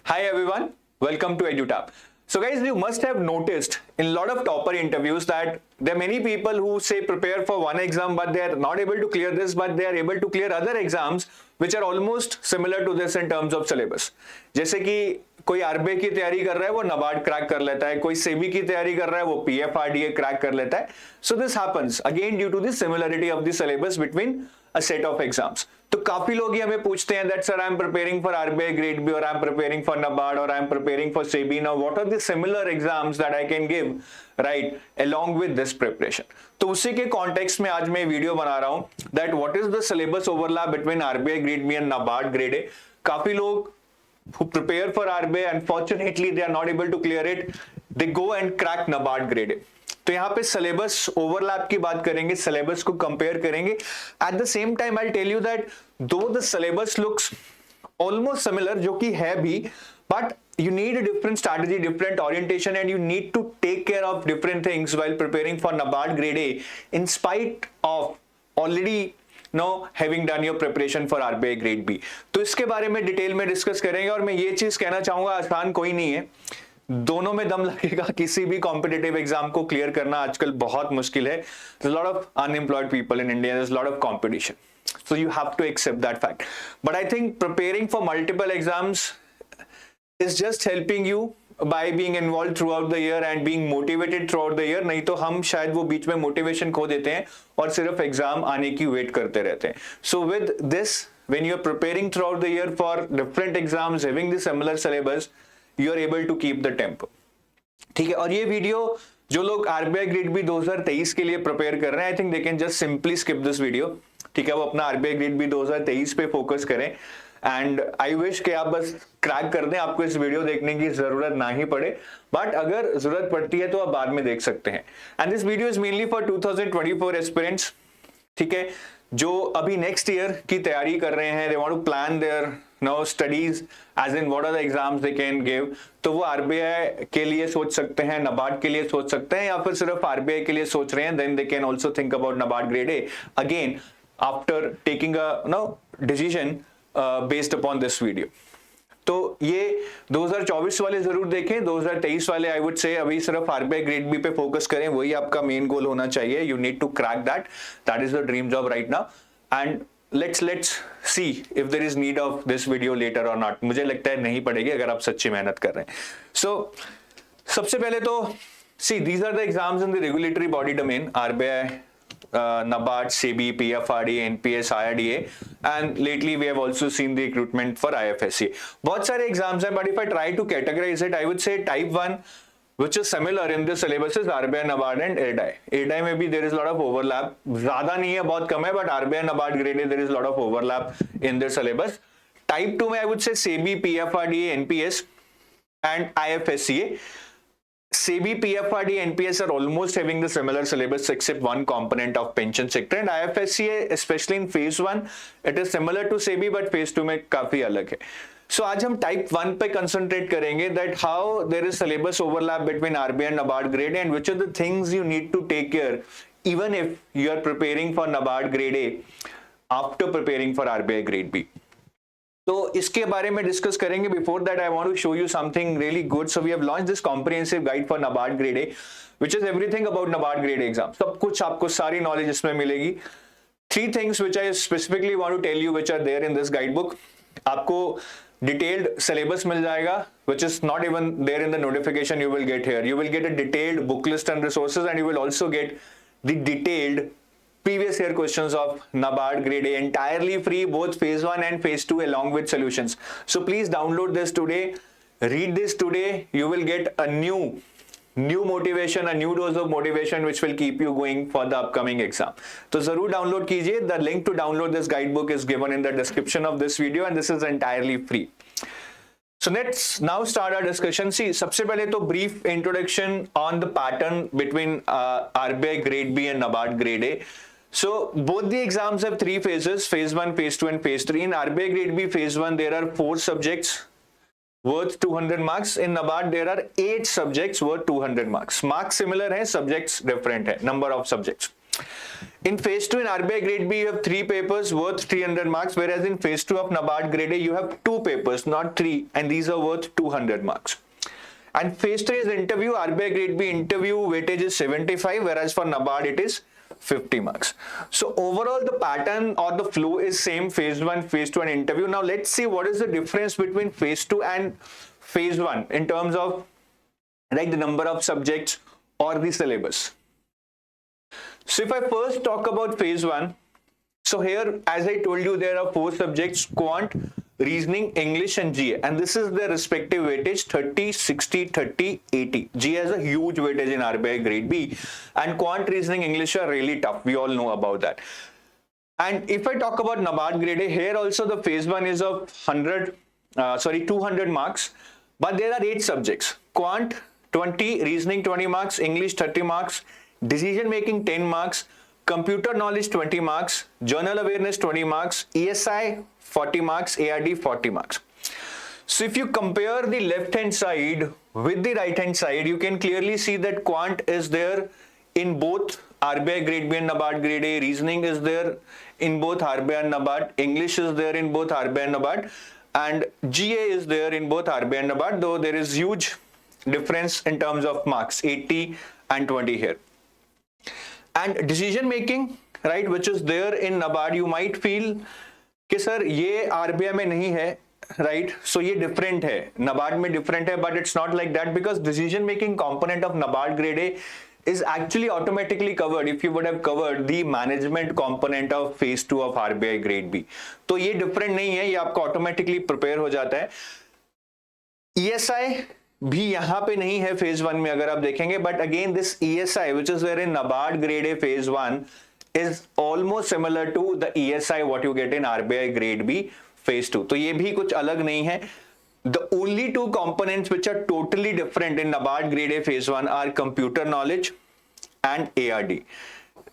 Hi everyone, welcome to EduTap. So guys, you must have noticed in a lot of topper interviews that there are many people who say prepare for one exam but they are not able to clear this, but they are able to clear other exams which are almost similar to this in terms of syllabus. जैसे कि कोई RBI की तैयारी कर रहा है वो NABARD crack कर लेता है, कोई सेबी की तैयारी कर रहा है वो पीएफआरडीए क्रैक कर लेता है. So this happens again due to the similarity of the syllabus between a set of exams. तो काफी लोग ही हमें पूछते हैं that sir I am preparing for RBI grade B और I am preparing for NABARD और I am preparing for SEBI. Now what are the similar exams that I can give right along with this preparation. तो उसी के context में आज मैं video बना रहा हूं that what is the syllabus overlap between RBI grade B and NABARD grade A. काफी लोग who prepare for RBI, unfortunately they are not able to clear it, they go and crack NABARD grade A. तो यहाँ पे syllabus overlap की बात करेंगे, syllabus को compare करेंगे. At the same time I tell you that though the syllabus looks almost similar, जो कि है भी, but you need a different strategy, different orientation, and you need to take care of different things while preparing for NABARD grade A in spite of already having done your preparation for RBI grade B. तो इसके बारे में detail में discuss करेंगे. और मैं ये चीज कहना चाहूंगा, आसान कोई नहीं है, दोनों में दम लगेगा. किसी भी कॉम्पिटिटिव एग्जाम को क्लियर करना आजकल बहुत मुश्किल है. Lot of unemployed people in India, lot of competition, so you have to accept that fact. But I think preparing for multiple exams is just helping you by being involved throughout the year and being motivated throughout the year. नहीं तो हम शायद वो बीच में motivation खो देते हैं और सिर्फ एग्जाम आने की वेट करते रहते हैं. So with this, when you are preparing throughout the year for different exams having the similar syllabus, you are able to keep the tempo. ठीक है. और ये वीडियो जो लोग आरबीआई ग्रेड बी 2023 के लिए प्रिपेयर कर रहे हैं, I think they can just simply skip this video. ठीक है, वो अपना आरबीआई ग्रेड बी 2023 पे फोकस करें. एंड आई विश कि आप बस क्रैक कर दें, आपको इस वीडियो देखने की जरूरत ना ही पड़े, बट अगर जरूरत पड़ती है तो आप बाद में देख सकते हैं. And this video is mainly for 2024 aspirants. ठीक है, जो अभी नेक्स्ट ईयर की तैयारी कर रहे हैं, they want to plan their no studies as in what are the exams they can give. तो वो आरबीआई के लिए सोच सकते हैं, नाबार्ड के लिए सोच सकते हैं, या फिर सिर्फ आरबीआई के लिए सोच रहे हैं, then they can also think about NABARD grade A again after taking a decision based upon this video. तो ये 2024 वाले जरूर देखें, 2023 वाले आई वुड से अभी सिर्फ आरबीआई ग्रेड बी पे फोकस करें, वही आपका मेन गोल होना चाहिए. You need to crack that is the dream job right now. And let's see if there is need of this video later और not. मुझे लगता है नहीं पड़ेगी अगर आप सच्ची मेहनत कर रहे हैं. सो सबसे पहले तो see these are the exams in the regulatory body domain, RBI, NABARD, SEBI, PFRDA, NPS, IRDA, and lately we have also seen the recruitment for IFSC. बहुत सारे एग्जाम्स हैं, but if I try to categorize it, I would say type 1, which is similar in the syllabus, is RBI, NABARD and AIRDAI. AIRDAI में भी there is lot of overlap. ज़्यादा नहीं है, बहुत कम है, but RBI, NABARD, grade A, there is lot of overlap in their syllabus. Type 2 में I would say SEBI, PFRDA, NPS and IFSCA. SEBI, PFRDA, NPS are almost having the similar syllabus except one component of pension sector, and IFSCA, especially in phase 1, it is similar to SEBI but phase 2 में काफी अलग है. So आज हम type 1 पे concentrate करेंगे that how there is syllabus overlap between RBI and NABARD grade and which are the things you need to take care even if you are preparing for NABARD grade A after preparing for RBI grade B. तो इसके बारे में discuss करेंगे. Before that I want to show you something really good. So we have launched this comprehensive guide for NABARD grade A which is everything about NABARD grade exam. सब कुछ आपको, सारी knowledge इसमें मिलेगी. 3 things which I specifically want to tell you which are there in this guide book. आपको detailed syllabus मिल जाएगा which is not even there in the notification you will get here. You will get a detailed book list and resources, and you will also get the detailed previous year questions of NABARD grade A entirely free, both phase 1 and phase 2 along with solutions. So please download this today, read this today. You will get a new motivation, a new dose of motivation which will keep you going for the upcoming exam. तो जरूर download कीजिए. The link to download this guidebook is given in the description of this video and this is entirely free. So let's now start our discussion. See, सबसे पहले तो brief introduction on the pattern between RBI grade B and NABARD grade A. So both the exams have 3 phases, phase 1, phase 2 and phase 3. In RBI grade B phase 1 there are 4 subjects worth 200 marks. In NABARD there are 8 subjects worth 200 marks. Marks similar है, subjects different है, number of subjects. In phase 2 in RBI grade B, you have 3 papers worth 300 marks, whereas in phase 2 of NABARD grade A, you have 2 papers, not 3, and these are worth 200 marks. And phase 3 is interview. RBI grade B interview weightage is 75, whereas for NABARD it is 50 marks. So overall the pattern or the flow is same, phase 1, phase 2 and interview. Now let's see what is the difference between phase 2 and phase 1 in terms of like the number of subjects or the syllabus. So if I first talk about phase 1, so here as I told you there are 4 subjects: quant, reasoning, English and GA, and this is their respective weightage 30, 60, 30, 80. GA has a huge weightage in RBI grade B, and quant, reasoning, English are really tough. We all know about that. And if I talk about NABARD grade A, here also the phase 1 is of 200 marks, but there are 8 subjects: quant 20, reasoning 20 marks, English 30 marks, decision making 10 marks, computer knowledge 20 marks, journal awareness 20 marks, ESI 40 marks, ARD 40 marks. So if you compare the left hand side with the right hand side, you can clearly see that quant is there in both RBI grade B and NABARD grade A, reasoning is there in both RBI and NABARD, English is there in both RBI and NABARD, and GA is there in both RBI and NABARD, though there is huge difference in terms of marks, 80 and 20 here. And decision making, right, which is there in NABARD, you might feel कि sir ये RBI में नहीं है, right? So ये different है, NABARD में different है, but it's not like that because decision making component of NABARD grade A is actually automatically covered if you would have covered the management component of phase 2 of RBI grade B. तो ये different नहीं है, ये आपको automatically prepare हो जाता है. ESI भी यहाँ पे नहीं है phase 1 में अगर आप देखेंगे, but again this ESI which is there in NABARD grade A phase 1 is almost similar to the ESI what you get in RBI grade B phase 2. तो ये भी कुछ अलग नहीं है. The only 2 components which are totally different in NABARD grade A phase 1 are computer knowledge and ARD,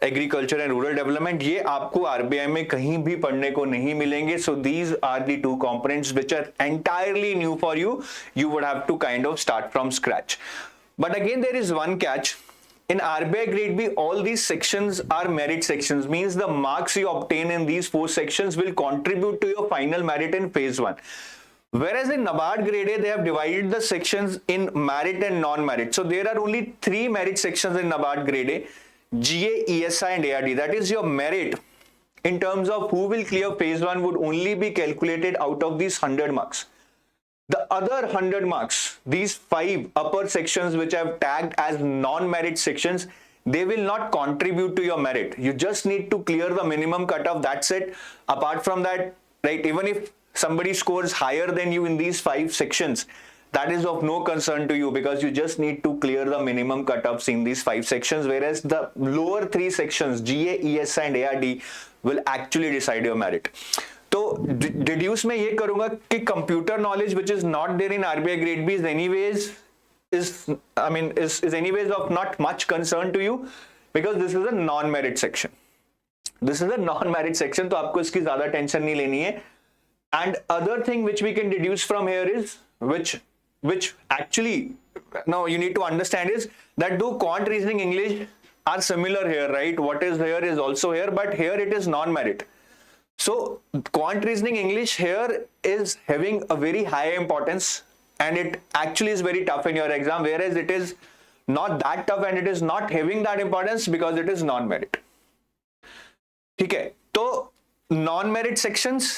agriculture and rural development. ये आपको RBI में कहीं भी पढ़ने को नहीं मिलेंगे. So these are the 2 components which are entirely new for you. You would have to kind of start from scratch. But again there is one catch. In RBI grade B, all these sections are merit sections, means the marks you obtain in these 4 sections will contribute to your final merit in phase 1. Whereas in NABARD grade A, they have divided the sections in merit and non-merit. So there are only 3 merit sections in NABARD grade A: GA, ESI and ARD. That is your merit in terms of who will clear phase 1 would only be calculated out of these 100 marks. The other 100 marks, these 5 upper sections which I have tagged as non-merit sections, they will not contribute to your merit. You just need to clear the minimum cutoff, that's it. Apart from that, right, even if somebody scores higher than you in these 5 sections, that is of no concern to you because you just need to clear the minimum cutoffs in these 5 sections, whereas the lower 3 sections, GA, ESI and ARD, will actually decide your merit. तो deduce मैं ये करूंगा कि computer knowledge which is not there in RBI grade B is anyways of not much concern to you because this is a non-merit section. This is a non-merit section, तो आपको इसकी ज़्यादा tension नहीं लेनी है. And other thing which we can deduce from here is which actually now you need to understand is that though quant, reasoning, English are similar here, right? What is here is also here, but here it is non-merit. So quant, reasoning, English here is having a very high importance and it actually is very tough in your exam, whereas it is not that tough and it is not having that importance because it is non-merit. ठीक है, तो non-merit sections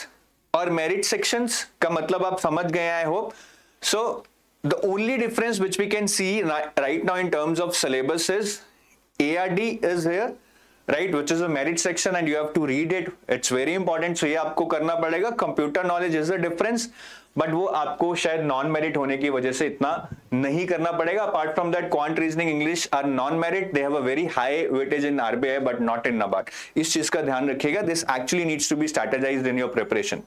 और merit sections का मतलब आप समझ गए I hope. So the only difference which we can see right now in terms of syllabus is ARD is here, right, which is a merit section and you have to read it. It's very important. So ये आपको करना पड़ेगा. Computer knowledge is a difference, but वो आपको शायद non-merit होने की वजह से इतना नहीं करना पड़ेगा. Apart from that, quant, reasoning, English are non-merit. They have a very high weightage in RBI, but not in NABARD. इस चीज का ध्यान रखिएगा. This actually needs to be strategized in your preparation.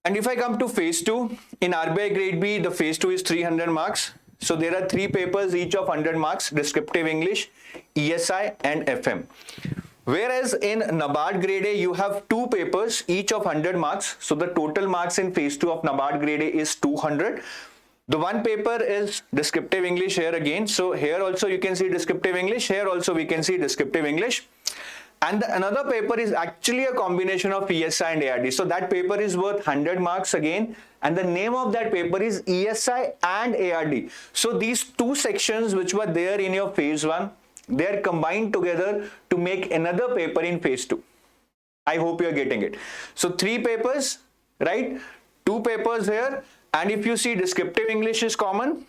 And if I come to phase 2, in RBI grade B, the phase 2 is 300 marks. So there are 3 papers, each of 100 marks: descriptive English, ESI and FM. Whereas in NABARD grade A, you have 2 papers, each of 100 marks. So the total marks in phase 2 of NABARD grade A is 200. The one paper is descriptive English here again. So here also you can see descriptive English. Here also we can see descriptive English. And another paper is actually a combination of ESI and ARD. So that paper is worth 100 marks again. And the name of that paper is ESI and ARD. So these two sections which were there in your phase 1, they are combined together to make another paper in phase 2. I hope you are getting it. So 3 papers, right? 2 papers here. And if you see descriptive English is common,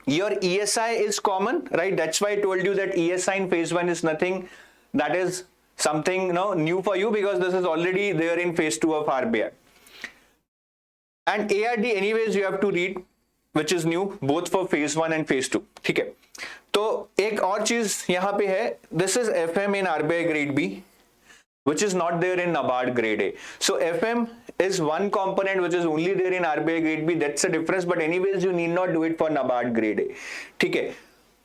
your ESI is common, right? That's why I told you that ESI in phase 1 is nothing, that is something new for you, because this is already there in phase 2 of RBI. And ARD anyways you have to read, which is new both for phase 1 and phase 2. ठीक है, तो एक और चीज यहाँ पे है, this is FM in RBI grade B, which is not there in NABARD grade A. So FM is one component which is only there in RBI grade B. That's the difference. But anyways, you need not do it for NABARD grade A. ठीक है.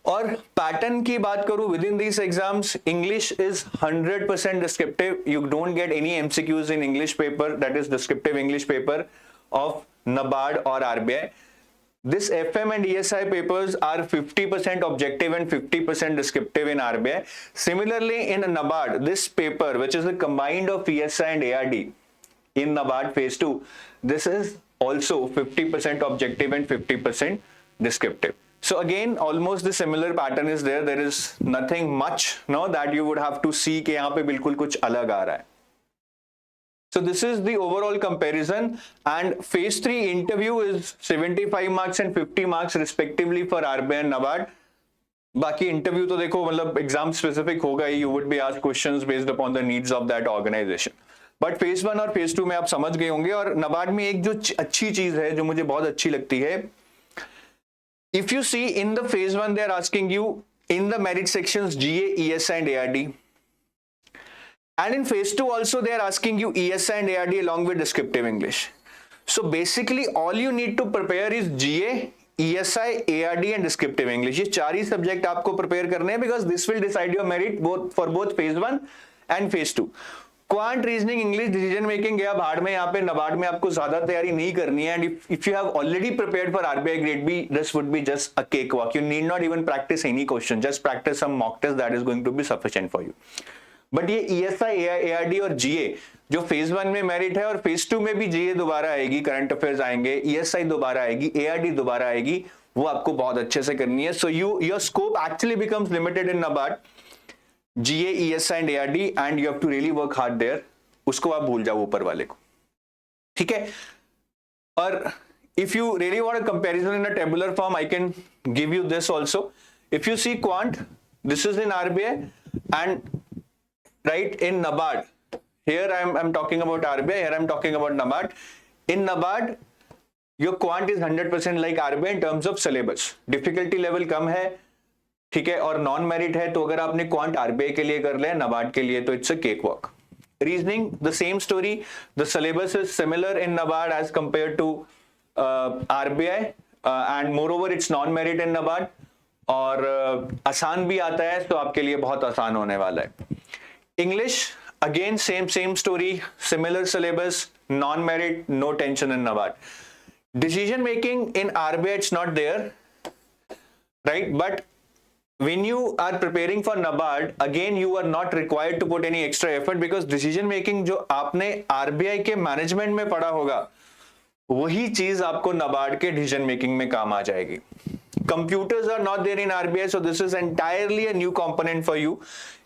और pattern की बात करूं, within these exams, English is 100% descriptive. You don't get any MCQs in English paper, that is descriptive English paper of NABARD or RBI. This FM and ESI papers are 50% objective and 50% descriptive in RBI. Similarly, in NABARD, this paper, which is a combined of ESI and ARD in NABARD phase 2, this is also 50% objective and 50% descriptive. So again, almost the similar pattern is there. There is nothing much that you would have to see कि यहाँ पे बिल्कुल कुछ अलग आ रहा है. So this is the overall comparison, and phase 3 interview is 75 marks and 50 marks respectively for RBI and NABARD. बाकी interview तो देखो मतलब exam specific होगा ही, you would be asked questions based upon the needs of that organization. But phase 1 और phase 2 में आप समझ गए होंगे. और NABARD में एक जो अच्छी चीज है जो मुझे बहुत अच्छी लगती है, if you see in the phase 1 they are asking you in the merit sections GA, ESI and ARD. And in phase 2 also they are asking you ESI and ARD along with descriptive English. So basically all you need to prepare is GA, ESI, ARD and descriptive English. ये 4 ही subject आपको prepare करने हैं, because this will decide your merit both for both phase 1 and phase 2. Quant, reasoning, English, decision making गया भाड़ में. यहाँ पे NABARD में आपको ज्यादा तैयारी नहीं करनी है. And if you have already prepared for RBI grade B, this would be just a cake walk. You need not even practice any question, just practice some mock test, that is going to be sufficient for you. But ये ESI, ARD और GA जो phase 1 में merit है, और phase 2 में भी GA दोबारा आएगी, करंट अफेयर्स आएंगे, ESI दोबारा आएगी, ARD दोबारा आएगी, वो आपको बहुत अच्छे से करनी है. So your scope actually becomes limited in NABARD, GA, ESI and ARD, and you have to really work hard there. उसको आप भूल जाओ ऊपर वाले को, ठीक है. और if you really want a comparison in a tabular form, I can give you this also. If you see quant, this is in RBI, and right in NABARD, here I'm talking about RBI, here I'm talking about NABARD. In NABARD your quant is 100% like RBI in terms of syllabus. difficulty level कम है, ठीक है, और non merit है. तो अगर आपने quant RBI के लिए कर लिया, NABARD के लिए तो it's a cake walk. Reasoning, the same story. The syllabus is similar in NABARD as compared to RBI, and moreover it's non-merit in NABARD. और आसान भी आता है, तो आपके लिए बहुत आसान होने वाला है. English again same story, similar syllabus, non-merit, no tension in NABARD. Decision making in RBI it's not there, right? But when you are preparing for NABARD, again you are not required to put any extra effort, because decision making जो आपने RBI के management में पढ़ा होगा, वही चीज आपको NABARD के डिसीजन मेकिंग में काम आ जाएगी. Computers are not there in RBI, so this is entirely a new component for you.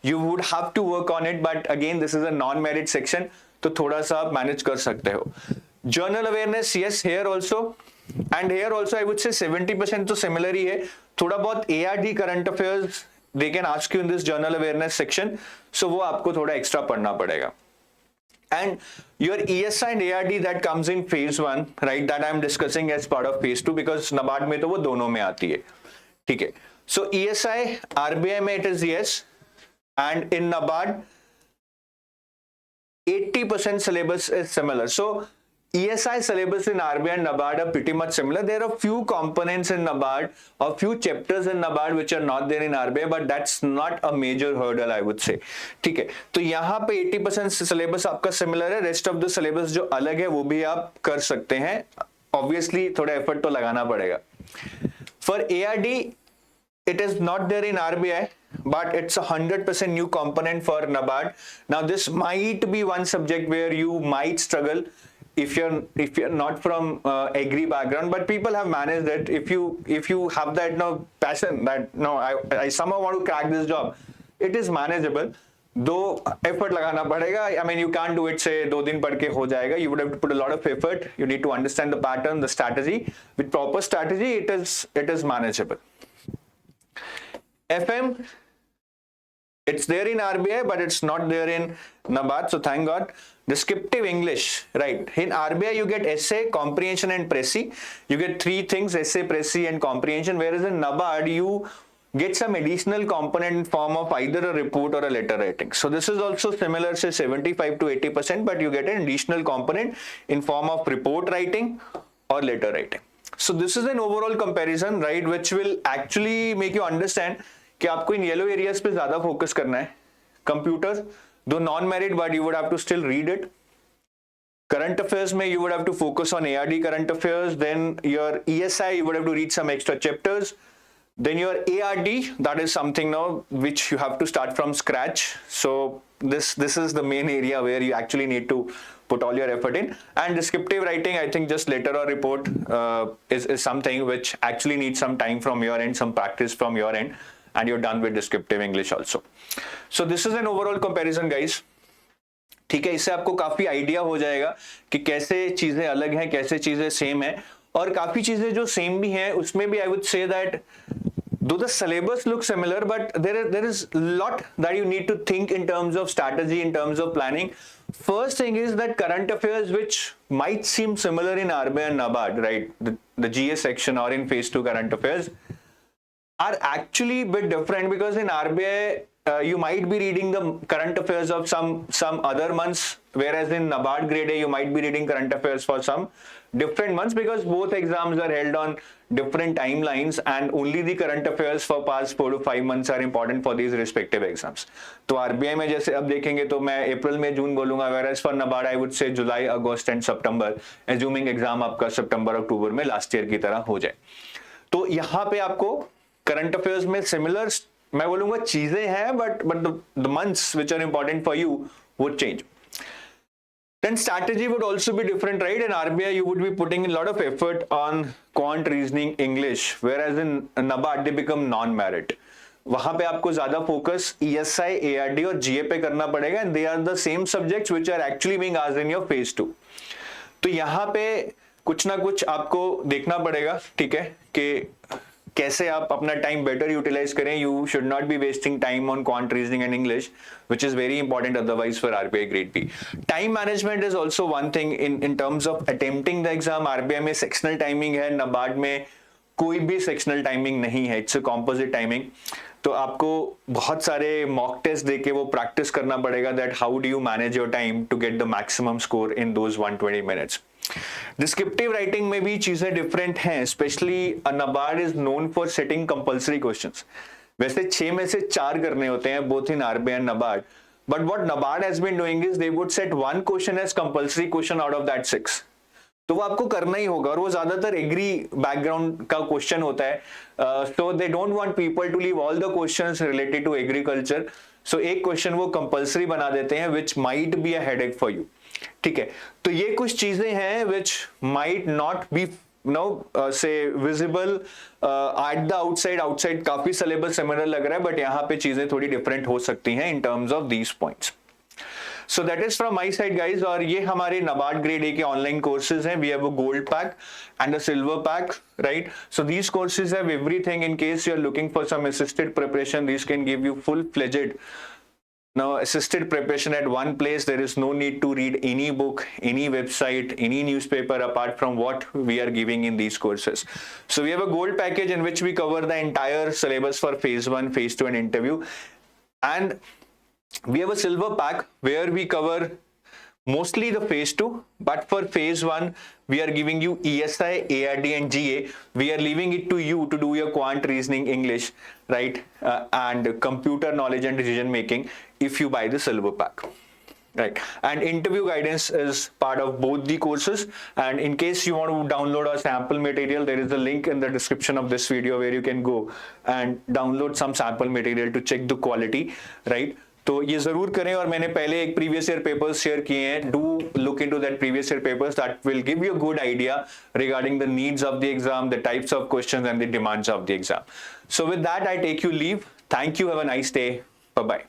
You would have to work on it, but again this is a non-merit section, तो थोड़ा सा आप manage कर सकते हो. Journal awareness, yes, here also, and here also I would say 70% तो similar ही है. थोड़ा बहुत ARD current affairs they can ask you in this journal awareness section, so वो आपको थोड़ा एक्स्ट्रा पढ़ना पड़ेगा. And your ESI and ARD that comes in phase 1, right, that I am discussing as part of phase 2, because NABARD में तो वो दोनों में आती है, ठीक है. So ESI, RBI में it is yes, and in NABARD 80% syllabus is similar. So ESI syllabus in RBI and NABARD are pretty much similar. There are few components in NABARD, or few chapters in NABARD which are not there in RBI, but that's not a major hurdle, I would say. ठीक है, तो यहाँ पे 80% syllabus आपका similar है. Rest of the syllabus जो अलग है वो भी आप कर सकते हैं. obviously थोड़ा effort तो लगाना पड़ेगा. For ARD, it is not there in RBI, but it's 100% new component for NABARD. Now this might be one subject where you might struggle if you're not from agri background, but people have managed it. If you have that passion that I somehow want to crack this job, it is manageable. दो effort लगाना पड़ेगा. I mean, you can't do it say 2 दिन पढ़ के हो जाएगा. You would have to put a lot of effort. You need to understand the pattern, the strategy. With proper strategy, it is manageable. FM, it's there in RBI, but it's not there in NABARD, so thank God. Descriptive English, right? In RBI, you get essay, comprehension, and Prezi. You get 3 things: essay, Prezi, and comprehension. Whereas in NABARD, you get some additional component in form of either a report or a letter writing. So this is also similar, say 75 to 80%, but you get an additional component in form of report writing or letter writing. So this is an overall comparison, right, which will actually make you understand कि आपको in yellow areas पे ज्यादा focus करना है. Computer दो non merit, but you would have to still read it. Current affairs में you would have to focus on ARD current affairs. Then your ESI, you would have to read some extra chapters. Then your ARD, that is something now which you have to start from scratch. So this is the main area where you actually need to put all your effort in. And descriptive writing, I think just letter or report is something which actually needs some time from your end, some practice from your end, and you're done with descriptive English also. So this is an overall comparison, guys. ठीक है, इससे आपको काफी idea हो जाएगा कि कैसे चीजें अलग हैं, कैसे चीजें सेम है, और काफी चीजें जो सेम भी हैं उसमें भी I would say that though the syllabus looks similar, but there is a lot that you need to think in terms of strategy, in terms of planning. First thing is that current affairs, which might seem similar in RBI and NABARD, right, the GS section or in phase 2 current affairs, are actually a bit different, because in RBI you might be reading the current affairs of some other months, whereas in NABARD grade A you might be reading current affairs for some different months, because both exams are held on different timelines and only the current affairs for past 4 to 5 months are important for these respective exams. तो RBI में जैसे अब देखेंगे तो मैं अप्रैल में जून बोलूंगा, whereas for NABARD I would say July, August and September, assuming exam आपका सितंबर अक्टूबर में लास्ट ईयर की तरह हो जाए. तो यहाँ पे आपको करंट अफेयर्स में सिमिलर मैं बोलूंगा चीजें हैं, but the months which are important for you would change. Then strategy would also be different, right? In RBI, you would be putting a lot of effort on quant, reasoning, English, whereas in NABARD they become non-merit. वहां पे आपको ज्यादा focus ESI, ARD और GA पे करना पड़ेगा, and they are the same subjects which are actually being asked in your phase 2. तो यहाँ पे कुछ ना कुछ आपको देखना पड़ेगा, ठीक है, कि कैसे आप अपना टाइम बेटर यूटिलाइज करें. You should not be wasting time on quant, reasoning and English, which is very important otherwise for RBI grade B. Time management is also one thing in terms of attempting the exam. RBI में sectional timing है, NABARD में कोई भी sectional timing नहीं है, it's a composite timing. तो आपको बहुत सारे mock test देके वो practice करना पड़ेगा that how do you manage your time to get the maximum score in those 120 minutes. Descriptive writing में भी चीजें different हैं, especially NABARD is known for setting compulsory questions. वैसे 6 में से 4 करने होते हैं both in RBI and NABARD, but what NABARD has been doing is they would set 1 question as compulsory question out of that 6. तो वो आपको करना ही होगा, और वो ज्यादातर एग्री बैकग्राउंड का क्वेश्चन होता है. So they don't want people to leave all the questions related to agriculture. So एक क्वेश्चन वो कंपल्सरी बना देते हैं which might be a headache for you. ठीक है, तो ये कुछ चीजें हैं which might not be say visible at the outside काफी सिलेबस सिमिलर लग रहा है, बट यहाँ पे चीजें थोड़ी डिफरेंट हो सकती हैं in terms of these points. So that is from my side, guys. और ये हमारे NABARD grade A के online courses हैं. We have a gold pack and a silver pack, right? So these courses have everything in case you are looking for some assisted preparation. These can give you full-fledged assisted preparation at one place. There is no need to read any book, any website, any newspaper apart from what we are giving in these courses. So we have a gold package in which we cover the entire syllabus for phase 1, phase 2 and interview. And we have a silver pack where we cover mostly the phase 2, but for phase 1 we are giving you ESI, ARD and GA. We are leaving it to you to do your quant, reasoning, English, right, and computer knowledge and decision making if you buy the silver pack, Right. And interview guidance is part of both the courses. And in case you want to download a sample material, there is a link in the description of this video where you can go and download some sample material to check the quality, right? तो ये जरूर करें, और मैंने पहले एक previous year papers share किए हैं. Do look into that previous year papers, that will give you a good idea regarding the needs of the exam, the types of questions and the demands of the exam. So with that, I take you leave. Thank you. Have a nice day. Bye bye.